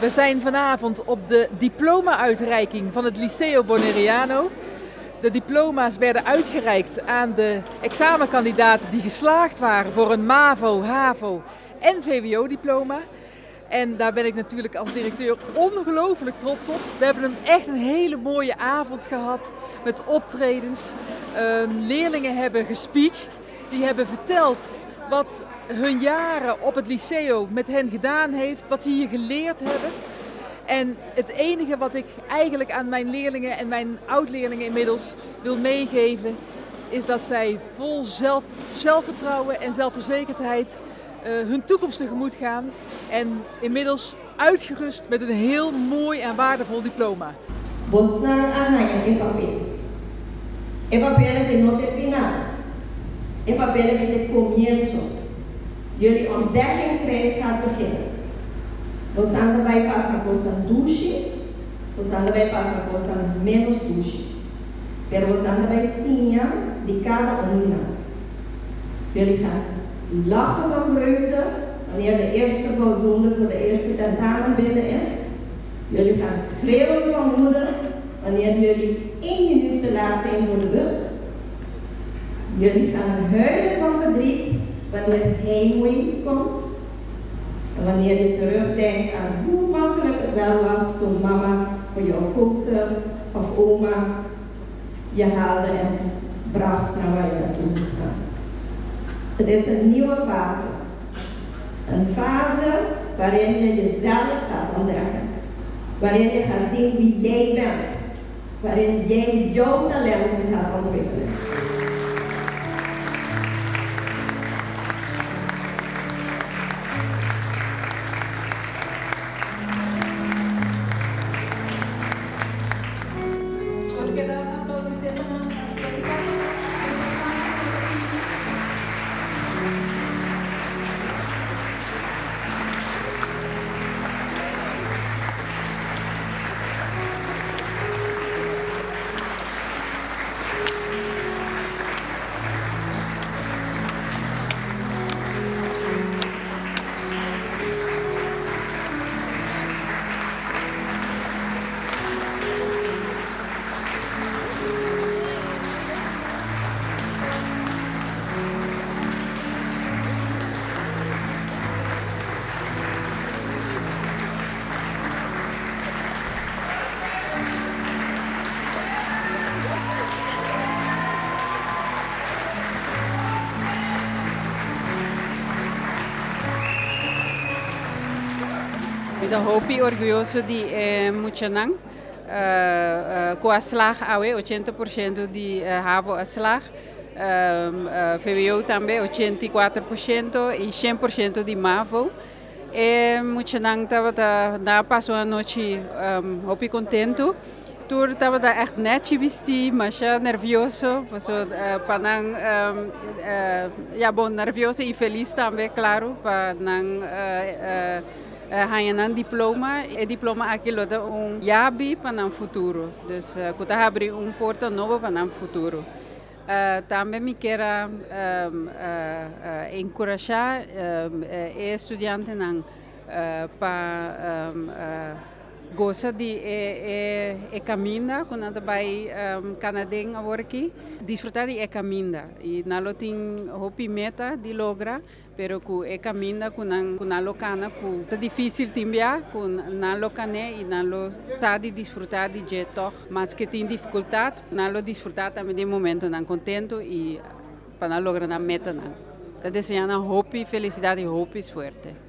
We zijn vanavond op de diploma-uitreiking van het Liceo Bonaireano. De diploma's werden uitgereikt aan de examenkandidaten die geslaagd waren voor een MAVO, HAVO en VWO-diploma. En daar ben ik natuurlijk als directeur ongelooflijk trots op. We hebben echt een hele mooie avond gehad met optredens. Leerlingen hebben gespeecht, die hebben verteld wat hun jaren op het liceo met hen gedaan heeft, wat ze hier geleerd hebben. En het enige wat ik eigenlijk aan mijn leerlingen en mijn oud-leerlingen inmiddels wil meegeven, is dat zij vol zelfvertrouwen en zelfverzekerdheid hun toekomst tegemoet gaan. En inmiddels uitgerust met een heel mooi en waardevol diploma. Bosnan arranha em papel. É papel de nota final. É papel de comienzo. Jullie ontdekkingsreis gaat beginnen. Você vai passar por essa douche, você vai passar por essa menos douche. Pero você vai sim de cada uma. Jullie gaan lachen van vreugde wanneer de eerste voldoende voor de eerste tentamen binnen is. Jullie gaan schreeuwen van moeder wanneer jullie 1 minuut te laat zijn voor de bus. Jullie gaan huilen van verdriet wanneer heimwee komt. En wanneer je terugdenkt aan hoe makkelijk het wel was toen mama voor jou kookte of oma je haalde en bracht naar waar je naartoe moest gaan. Het is een nieuwe fase. Een fase waarin je jezelf gaat ontdekken. Waarin je gaat zien wie jij bent. Waarin jij jouw talenten gaat ontwikkelen. Então, hopi orgulhoso de Muchanang, com a slag awe 80% de HAVO a slag, VWO também 84% e 100% de MAVO. Muchanang passou a noite hopi contento. Tur estava echt net visti, mas já nervioso, passou panang nervioso e feliz também, claro, panang ganhar diploma e diploma aqui lota jabi para o futuro, dus kita abrir porta nova para o futuro. Também me quero encorajar estudantes para gosta de caminhar quando anda vai canadense agora aqui, desfrutar de caminhar e nalo tem hopi meta de logra, pero ku caminhar com nalo cana ku tá difícil timbia com nalo cane e nalo tá de desfrutar de jeito, mas que tem dificuldade nalo desfrutar também de momento não contento e para lograr na meta não. Tá desejando hopi felicidade e hopi suerte.